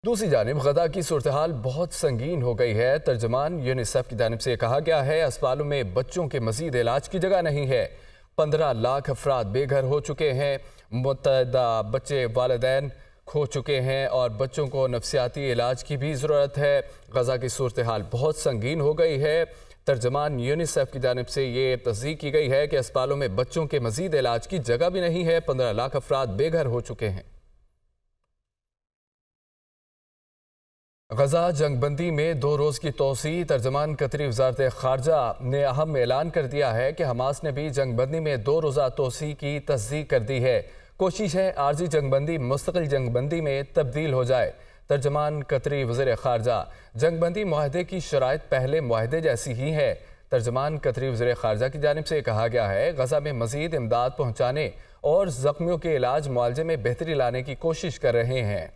دوسری جانب غزہ کی صورتحال بہت سنگین ہو گئی ہے۔ ترجمان یونیسیف کی جانب سے کہا گیا ہے اسپتالوں میں بچوں کے مزید علاج کی جگہ نہیں ہے۔ 15 لاکھ افراد بے گھر ہو چکے ہیں، متعدد بچے والدین کھو چکے ہیں اور بچوں کو نفسیاتی علاج کی بھی ضرورت ہے۔ غزہ کی صورتحال بہت سنگین ہو گئی ہے۔ ترجمان یونیسیف کی جانب سے یہ تصدیق کی گئی ہے کہ اسپتالوں میں بچوں کے مزید علاج کی جگہ بھی نہیں ہے۔ 15 لاکھ افراد بے گھر ہو چکے ہیں۔ غزہ جنگ بندی میں 2 روز کی توسیع۔ ترجمان قطری وزارت خارجہ نے اہم اعلان کر دیا ہے کہ حماس نے بھی جنگ بندی میں 2 روزہ توسیع کی تصدیق کر دی ہے۔ کوشش ہے عارضی جنگ بندی مستقل جنگ بندی میں تبدیل ہو جائے۔ ترجمان قطری وزیر خارجہ: جنگ بندی معاہدے کی شرائط پہلے معاہدے جیسی ہی ہے۔ ترجمان قطری وزیر خارجہ کی جانب سے کہا گیا ہے غزہ میں مزید امداد پہنچانے اور زخمیوں کے علاج معالجے میں بہتری لانے کی کوشش کر رہے ہیں۔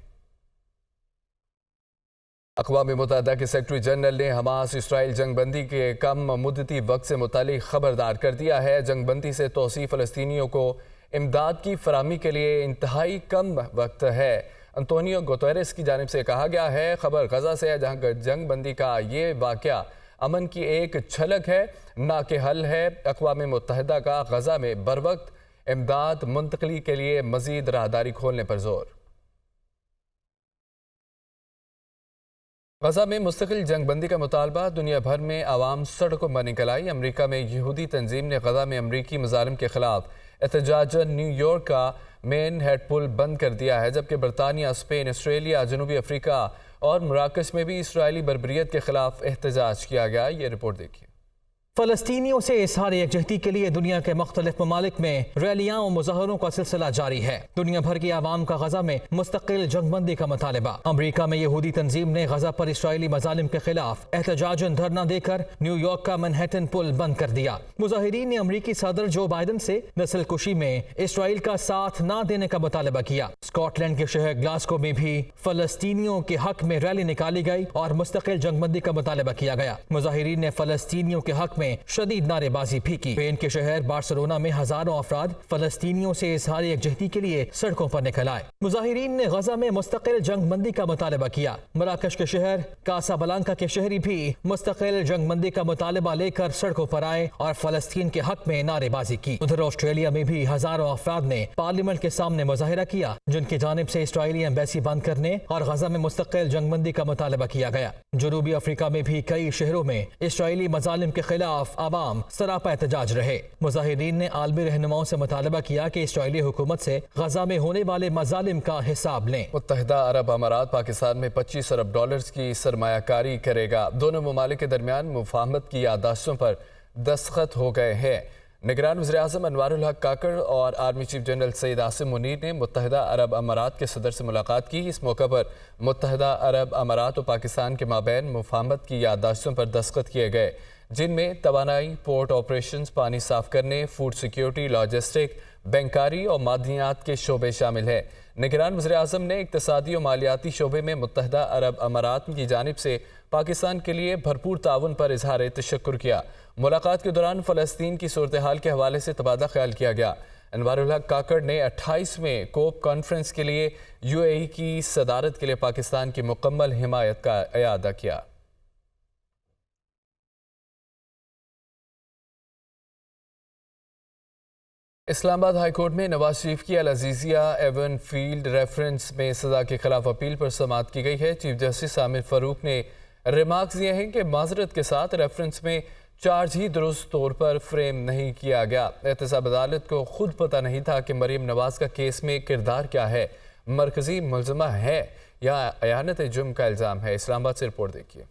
اقوام متحدہ کے سیکرٹری جنرل نے حماس اسرائیل جنگ بندی کے کم مدتی وقت سے متعلق خبردار کر دیا ہے۔ جنگ بندی سے توسیع فلسطینیوں کو امداد کی فراہمی کے لیے انتہائی کم وقت ہے۔ انطونیو گوتریس کی جانب سے کہا گیا ہے خبر غزہ سے ہے جہاں جنگ بندی کا یہ واقعہ امن کی ایک جھلک ہے نہ کہ حل ہے۔ اقوام متحدہ کا غزہ میں بروقت امداد منتقلی کے لیے مزید راہداری کھولنے پر زور۔ غزہ میں مستقل جنگ بندی کا مطالبہ، دنیا بھر میں عوام سڑکوں پر نکل آئی۔ امریکہ میں یہودی تنظیم نے غزہ میں امریکی مظالم کے خلاف احتجاجاً نیو یارک کا مین ہیڈ پل بند کر دیا ہے، جبکہ برطانیہ، اسپین، آسٹریلیا، جنوبی افریقہ اور مراکش میں بھی اسرائیلی بربریت کے خلاف احتجاج کیا گیا۔ یہ رپورٹ دیکھیے۔ فلسطینیوں سے اظہار یکجہتی کے لیے دنیا کے مختلف ممالک میں ریلیاں و مظاہروں کا سلسلہ جاری ہے۔ دنیا بھر کی عوام کا غزہ میں مستقل جنگ بندی کا مطالبہ۔ امریکہ میں یہودی تنظیم نے غزہ پر اسرائیلی مظالم کے خلاف احتجاجاً دھرنا دے کر نیو یارک کا منہٹن پل بند کر دیا۔ مظاہرین نے امریکی صدر جو بائیڈن سے نسل کشی میں اسرائیل کا ساتھ نہ دینے کا مطالبہ کیا۔ اسکاٹ لینڈ کے شہر گلاسگو میں بھی فلسطینیوں کے حق میں ریلی نکالی گئی اور مستقل جنگ بندی کا مطالبہ کیا گیا۔ مظاہرین نے فلسطینیوں کے حق میں شدید نعرے بازی بھی کی۔ اسپین کے شہر بارسلونا میں ہزاروں افراد فلسطینیوں سے اظہار یکجہتی کے لیے سڑکوں پر نکل آئے۔ مظاہرین نے غزہ میں مستقل جنگ بندی کا مطالبہ کیا۔ مراکش کے شہر کاسابلانکا کے شہری بھی مستقل جنگ بندی کا مطالبہ لے کر سڑکوں پر آئے اور فلسطین کے حق میں نعرے بازی کی۔ ادھر آسٹریلیا میں بھی ہزاروں افراد نے پارلیمنٹ کے سامنے مظاہرہ کیا، جن کی جانب سے اسرائیلی ایمبیسی بند کرنے اور غزہ میں مستقل جنگ بندی کا مطالبہ کیا گیا۔ جنوبی افریقہ میں بھی کئی شہروں میں اسرائیلی مظالم کے خلاف عوام سراپا احتجاج رہے۔ مظاہرین نے عالمی رہنماؤں سے مطالبہ کیا کہ اسرائیلی حکومت سے غزہ میں ہونے والے مظالم کا حساب لیں۔ متحدہ عرب امارات پاکستان میں $25 ارب کی سرمایہ کاری کرے گا۔ دونوں ممالک کے درمیان مفاہمت کی یادداشتوں پر دستخط ہو گئے ہیں۔ نگران وزیراعظم انوار الحق کاکڑ اور army chief general Syed Asim Munir نے متحدہ عرب امارات کے صدر سے ملاقات کی۔ اس موقع پر متحدہ عرب امارات اور پاکستان کے مابین مفاہمت کی یادداشتوں پر دستخط کیے گئے، جن میں توانائی، پورٹ آپریشنز، پانی صاف کرنے، فوڈ سیکیورٹی، لاجسٹک، بینکاری اور معدنیات کے شعبے شامل ہیں۔ نگران وزیراعظم نے اقتصادی اور مالیاتی شعبے میں متحدہ عرب امارات کی جانب سے پاکستان کے لیے بھرپور تعاون پر اظہار تشکر کیا۔ ملاقات کے دوران فلسطین کی صورتحال کے حوالے سے تبادلہ خیال کیا گیا۔ انوار الحق کاکڑ نے 28ویں کوپ کانفرنس کے لیے UAE کی صدارت کے لیے پاکستان کی مکمل حمایت کا اعادہ کیا۔ اسلام آباد ہائی کورٹ میں نواز شریف کی العزیزیہ ایون فیلڈ ریفرنس میں سزا کے خلاف اپیل پر سماعت کی گئی ہے۔ چیف جسٹس عامر فاروق نے ریمارکس دیے ہیں کہ معذرت کے ساتھ ریفرنس میں چارج ہی درست طور پر فریم نہیں کیا گیا۔ احتساب عدالت کو خود پتہ نہیں تھا کہ مریم نواز کا کیس میں کردار کیا ہے، مرکزی ملزمہ ہے یا اعانت جرم کا الزام ہے۔ اسلام آباد سے رپورٹ دیکھیے۔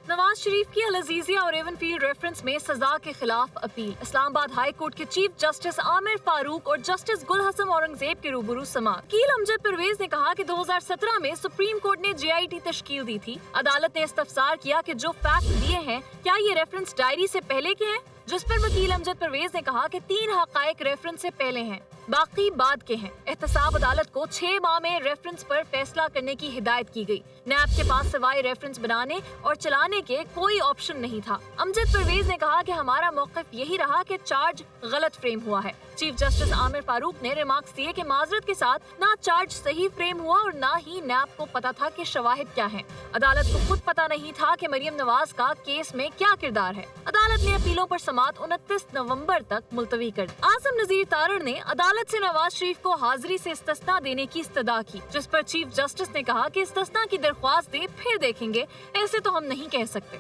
نواز شریف کی العزیزیہ اور ایون فیلڈ ریفرنس میں سزا کے خلاف اپیل۔ اسلام آباد ہائی کورٹ کے چیف جسٹس عامر فاروق اور جسٹس گل حسن اورنگزیب کے روبرو سماعت۔ وکیل امجد پرویز نے کہا کہ 2017 میں سپریم کورٹ نے JIT تشکیل دی تھی۔ عدالت نے استفسار کیا کہ جو فیکٹ دیے ہیں کیا یہ ریفرنس ڈائری سے پہلے کے ہیں، جس پر وکیل امجد پرویز نے کہا کہ 3 حقائق ریفرنس سے پہلے ہیں، باقی بعد کے ہیں۔ احتساب عدالت کو 6 ماہ میں ریفرنس پر فیصلہ کرنے کی ہدایت کی گئی۔ نیب کے پاس سوائے ریفرنس بنانے اور چلانے کے کوئی آپشن نہیں تھا۔ امجد پرویز نے کہا کہ ہمارا موقف یہی رہا کہ چارج غلط فریم ہوا ہے۔ चीफ जस्टिस आमिर फारूक ने रिमार्क्स दिए कि माजरत के साथ ना चार्ज सही फ्रेम हुआ और ना ही नैब को पता था कि शवाहिद क्या हैं। अदालत को खुद पता नहीं था कि मरियम नवाज का केस में क्या किरदार है। अदालत ने अपीलों पर समाअत 29 नवंबर तक मुलतवी कर दी। आसिम नजीर तारड़ ने अदालत से नवाज शरीफ को हाजिरी से इस्तिस्ना देने की इस्तदा की, जिस पर चीफ जस्टिस ने कहा कि इस्तिस्ना की दरख्वास्त दे फिर देखेंगे, ऐसे तो हम नहीं कह सकते।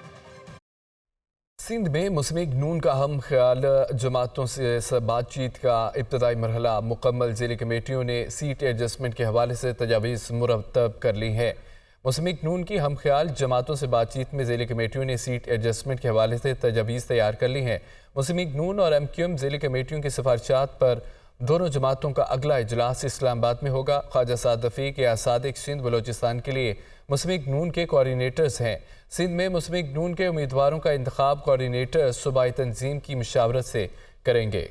सिंध में मुस्लिम नून का हम ख्याल जमातों से बातचीत का इब्तदाई मरहला मुकम्मल। ज़िली कमेटियों ने सीट एडजस्टमेंट के हवाले से तजावीज़ मुरतब कर ली हैं। मुस्लिम नून की हम ख्याल जमातों से बातचीत में ज़िली कमेटियों ने सीट एडजस्टमेंट के हवाले से तजावीज़ तैयार कर ली हैं। मुस्लिम नून और MQM ज़िली कमेटियों की सिफारिशात पर दोनों जमातों का अगला इजलास इस्लामाबाद में होगा। ख्वाजा साद रफ़ीक या सादिक सिंध बलोचिस्तान के लिए मुस्लिम नून के कोऑर्डिनेटर्स हैं। सिंध में मुस्लिम नून के उम्मीदवारों का इंतखाब कोऑर्डिनेटर सूबाई तंजीम की मुशावरत से करेंगे।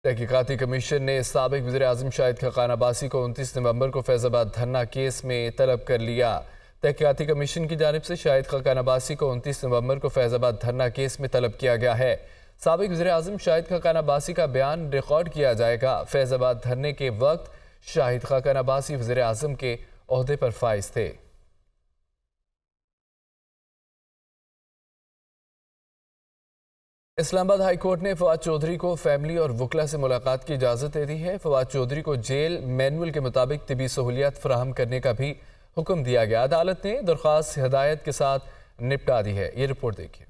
तहकीकाती कमीशन ने साबिक वज़ीर-ए-आज़म शाहिद खाकान अब्बासी को 29 नवंबर को फैज़ाबाद धरना केस में तलब कर लिया। तहकीकाती कमीशन की जानिब से शाहिद खाकान अब्बासी को 29 नवंबर को फैज़ाबाद धरना केस में तलब किया गया है। साबिक वज़ीर-ए-आज़म शाहिद खाकान अब्बासी का बयान रिकॉर्ड किया जाएगा। फैज़ाबाद धरने के वक्त शाहिद खाकान अब्बासी वज़ीर-ए-आज़म के ओहदे पर फाइज थे। इस्लामाबाद हाई कोर्ट ने फवाद चौधरी को फैमिली और वकला से मुलाकात की इजाज़त दे दी है। फवाद चौधरी को जेल मैनुअल के मुताबिक तिबी सहूलियात फराहम करने का भी हुक्म दिया गया। अदालत ने दरख्वास्त हिदायत के साथ निपटा दी है। ये रिपोर्ट देखिए।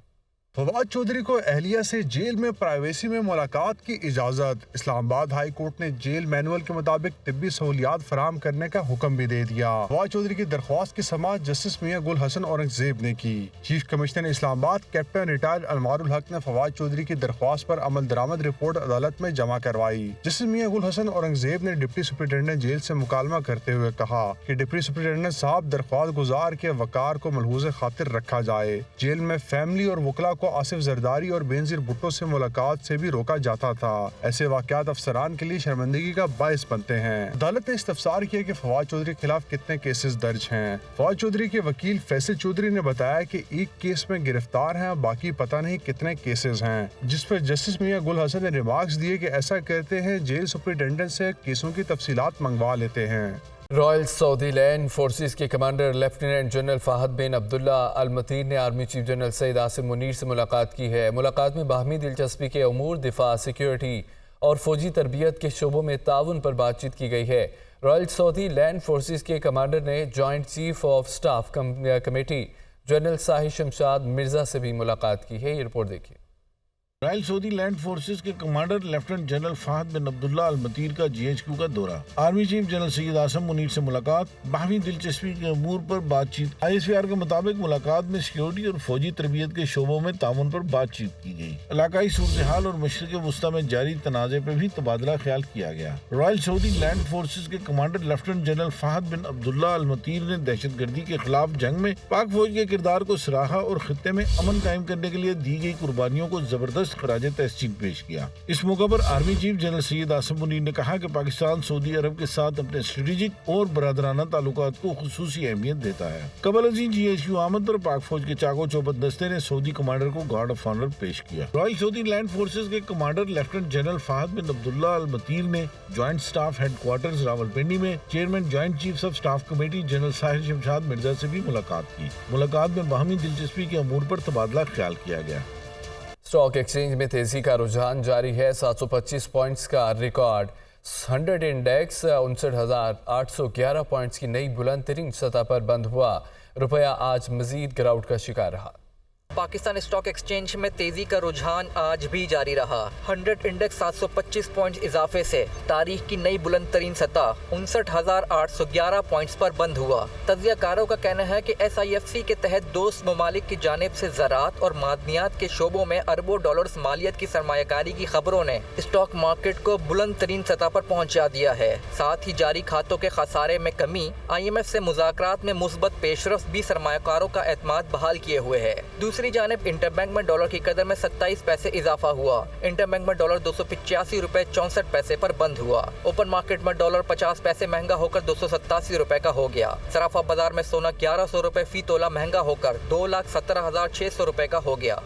फवाद चौधरी को अहलिया से जेल में प्राइवेसी में मुलाकात की इजाज़त। इस्लामाबाद हाई कोर्ट ने जेल मैनुअल के मुताबिक तिब्बी सहूलियात फराहम करने का हुक्म भी दे दिया। फवाद चौधरी की दरख्वास्त की समाअत जस्टिस मियां गुल हसन औरंगजेब ने की। Chief commissioner Islamabad captain retired Almarul Haq ने फवाद चौधरी की दरख्वास्त पर अमल दरामद रिपोर्ट अदालत में जमा करवाई। जस्टिस मियां गुल हसन औरंगजेब ने डिप्टी सुपरिटेंडेंट जेल से मुकालमा करते हुए कहा कि डिप्टी सुपरिटेंडेंट साहब दरख्वास्त गुजार के वकार को मलहूज़ खातिर रखा जाए। जेल में फैमिली और वकला को आसिफ जरदारी और बेनजीर भुट्टो से मुलाकात से भी रोका जाता था। ऐसे वाक़यात अफसरान के लिए शर्मिंदगी का बायस बनते हैं। अदालत ने इस्तफसार किया कि फवाद चौधरी के खिलाफ कितने केसेस दर्ज हैं। फवाद चौधरी के वकील फैसल चौधरी ने बताया कि एक केस में गिरफ्तार हैं, बाकी पता नहीं कितने केसेस हैं, जिस पर जस्टिस मियां गुल हसन ने रिमार्क्स दिए कि ऐसा करते हैं जेल सुपरिटेंडेंट से केसों की तफसीलात मंगवा लेते हैं। रॉयल सऊदी लैंड फोर्सेस के commander lieutenant general Fahad bin Abdullah Al Mateen ने army chief general Syed Asim Munir से मुलाकात की है। मुलाकात में बाहमी दिलचस्पी के अमूर, दिफा, सिक्योरिटी और फौजी तरबियत के शोबों में ताउन पर बातचीत की गई है। रॉयल सऊदी लैंड फोर्सेस के कमांडर ने joint chief of staff committee general Sahir Shamshad Mirza से भी मुलाकात की है। ये रिपोर्ट देखिए। रॉयल सऊदी लैंड फोर्सेस के commander lieutenant general Fahad bin Abdullah Al Mateen का GHQ का दौरा, army chief general Syed Asim Munir से मुलाकात, बाहमी दिलचस्पी के अमूर पर बातचीत। ISPR के मुताबिक मुलाकात में सिक्योरिटी और फौजी तरबियत के शोबों में ताउन पर बातचीत की गई। इलाकाई सूरत हाल और मशरिक़ वस्ता में जारी तनाज़े पर भी तबादला ख्याल किया गया। रॉयल सऊदी लैंड फोर्सेस के commander lieutenant general Fahad bin Abdullah Al Mateen ने दहशत गर्दी के खिलाफ जंग में पाक फौज के किरदार को सराहा और खित्ते में अमन कायम करने के लिए दी गई कुर्बानियों को जबरदस्त खराज तहसीन पेश किया। इस मौके पर army chief general Syed Asim Munir ने कहा कि पाकिस्तान सऊदी अरब के साथ अपने स्ट्रेटेजिक और बरादराना ताल्लुकात को खुसूसी अहमियत देता है। कबल अज़ीं GHQ आमद पर पाक फौज के चाको चौबंद दस्ते ने सऊदी कमांडर को गार्ड ऑफ ऑनर पेश किया। रॉयल सऊदी लैंड फोर्सेस के commander lieutenant general Fahad bin Abdullah Al Mateen ने ज्वाइंट स्टाफ हेडक्वार्टर्स रावलपिंडी में chairman joint chiefs of staff committee general Sahir Shamshad Mirza से भी मुलाकात की। मुलाकात में बाहमी दिलचस्पी के अमूर पर तबादला ख्याल किया गया। स्टॉक एक्सचेंज में तेजी का रुझान जारी है। 725 पॉइंट्स का रिकॉर्ड 100 इंडेक्स 59,811 पॉइंट्स की नई बुलंद तरीन सतह पर बंद हुआ। रुपया आज मजीद गिरावट का शिकार रहा। पाकिस्तान स्टॉक एक्सचेंज में तेजी का रुझान आज भी जारी रहा। 100 इंडेक्स 725 पॉइंट्स इजाफे से तारीख की नई बुलंद तरीन सतह 59,811 पॉइंट्स पर बंद हुआ। तज्जियाकारों का कहना है कि SIFC के तहत दोस्त ममालिक की जानिब से ज़राअत और मादनियात के शोबों में अरबों डॉलर्स मालियत की सरमायाकारी की खबरों ने स्टॉक मार्केट को बुलंद तरीन सतह पर पहुँचा दिया है। साथ ही जारी खातों के खसारे में कमी, IMF से मुज़ाकरात में मुस्बत पेशरफ्त भी सरमायाकारों का एतमाद बहाल किए हुए है। दूसरी जानिब इंटरबैंक में डॉलर की कदर में 27 पैसे इजाफा हुआ। इंटरबैंक में डॉलर 285 रुपए 64 पैसे पर बंद हुआ। ओपन मार्केट में डॉलर 50 पैसे महंगा होकर 287 रुपए का हो गया। सराफा बाजार में सोना 1100 रुपए फी तोला महंगा होकर 2,17,600 रुपए का हो गया।